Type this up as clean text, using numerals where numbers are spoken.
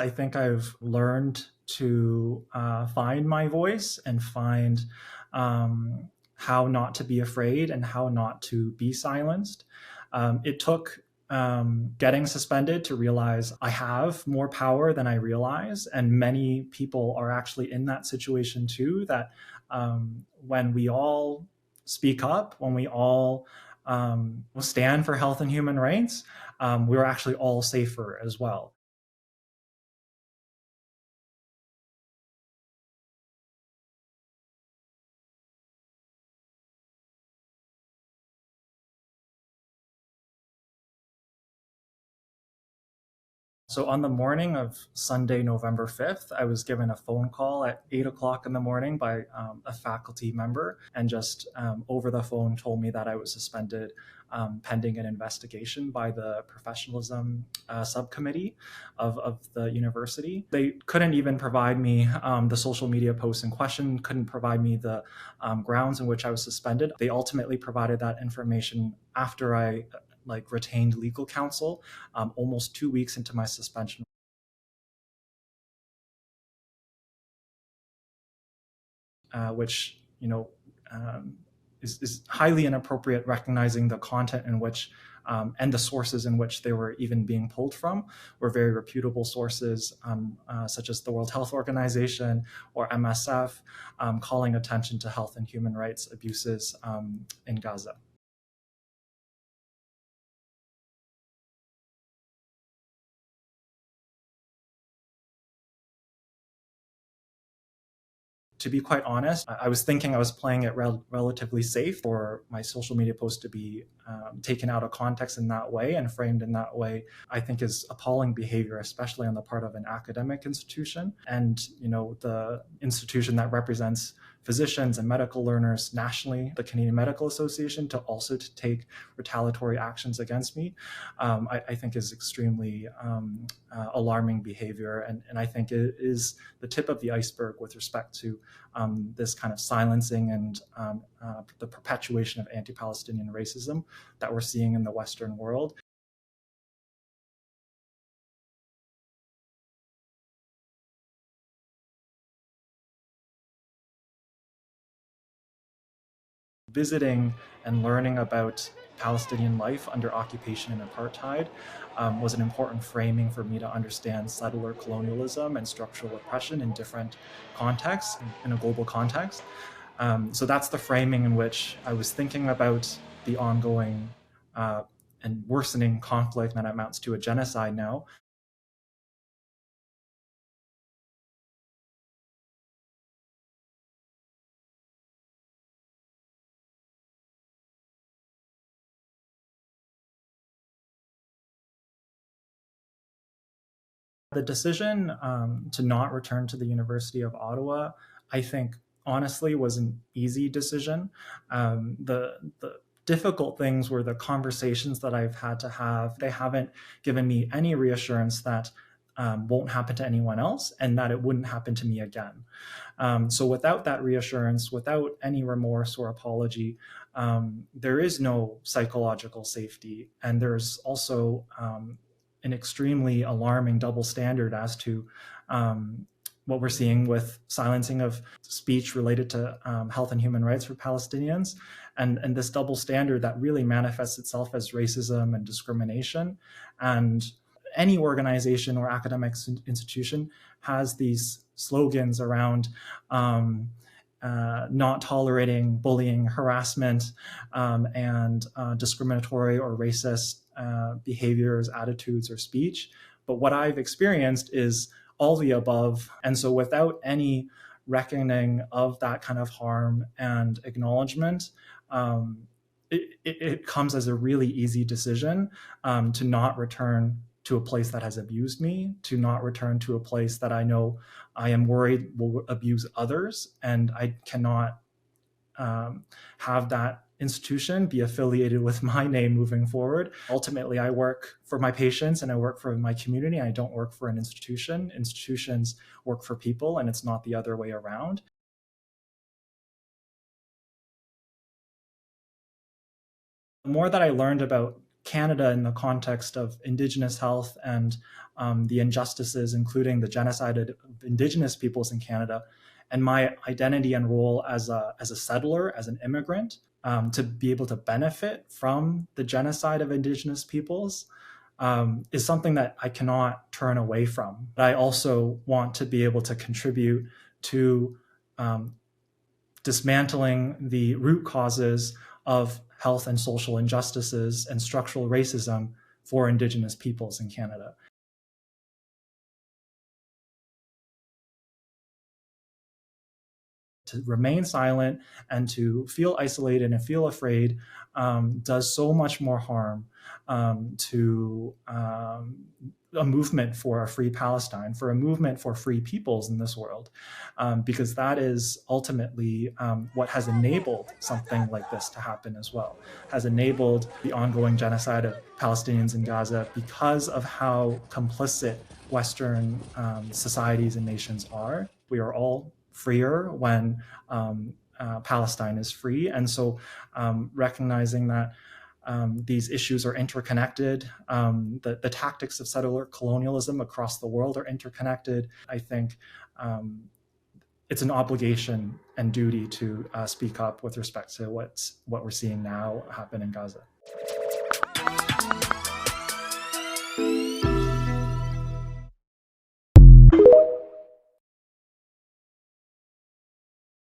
I think I've learned to find my voice and find how not to be afraid and how not to be silenced. It took getting suspended to realize I have more power than I realize. And many people are actually in that situation too, that when we all speak up, when we all stand for health and human rights, we're actually all safer as well. So on the morning of Sunday, November 5th, I was given a phone call at 8 o'clock in the morning by a faculty member, and just over the phone told me that I was suspended pending an investigation by the professionalism subcommittee of the university. They couldn't even provide me the social media posts in question, couldn't provide me the grounds in which I was suspended. They ultimately provided that information after I retained legal counsel almost 2 weeks into my suspension. Which is highly inappropriate, recognizing the content in which and the sources in which they were even being pulled from were very reputable sources, such as the World Health Organization or MSF, calling attention to health and human rights abuses in Gaza. To be quite honest, I was thinking I was playing it relatively safe for my social media post to be taken out of context in that way and framed in that way. I think is appalling behavior, especially on the part of an academic institution, and the institution that represents physicians and medical learners nationally, the Canadian Medical Association, to also to take retaliatory actions against me, I think is extremely alarming behavior, and I think it is the tip of the iceberg with respect to this kind of silencing and the perpetuation of anti-Palestinian racism that we're seeing in the Western world. Visiting and learning about Palestinian life under occupation and apartheid was an important framing for me to understand settler colonialism and structural oppression in different contexts, in a global context. So that's the framing in which I was thinking about the ongoing and worsening conflict that amounts to a genocide now. The decision to not return to the University of Ottawa, I think, honestly, was an easy decision. The difficult things were the conversations that I've had to have. They haven't given me any reassurance that won't happen to anyone else and that it wouldn't happen to me again. So without that reassurance, without any remorse or apology, there is no psychological safety. And there's also an extremely alarming double standard as to what we're seeing with silencing of speech related to health and human rights for Palestinians, and this double standard that really manifests itself as racism and discrimination. And any organization or academic institution has these slogans around not tolerating bullying, harassment, and discriminatory or racist behaviors, attitudes, or speech. But what I've experienced is all the above. And so without any reckoning of that kind of harm and acknowledgement, it comes as a really easy decision to not return to a place that has abused me, to not return to a place that I know I am worried will abuse others, and I cannot have that institution be affiliated with my name moving forward. Ultimately, I work for my patients and I work for my community. I don't work for an institution. Institutions work for people, and it's not the other way around. The more that I learned about Canada in the context of Indigenous health and the injustices, including the genocide of Indigenous peoples in Canada, and my identity and role as a settler, as an immigrant, to be able to benefit from the genocide of Indigenous peoples is something that I cannot turn away from. But I also want to be able to contribute to dismantling the root causes of health and social injustices and structural racism for Indigenous peoples in Canada. To remain silent and to feel isolated and feel afraid does so much more harm to a movement for a free Palestine, for a movement for free peoples in this world, because that is ultimately what has enabled something like this to happen as well, has enabled the ongoing genocide of Palestinians in Gaza because of how complicit Western societies and nations are. We are all freer when Palestine is free. And so recognizing that these issues are interconnected, the tactics of settler colonialism across the world are interconnected. I think it's an obligation and duty to speak up with respect to what we're seeing now happen in Gaza.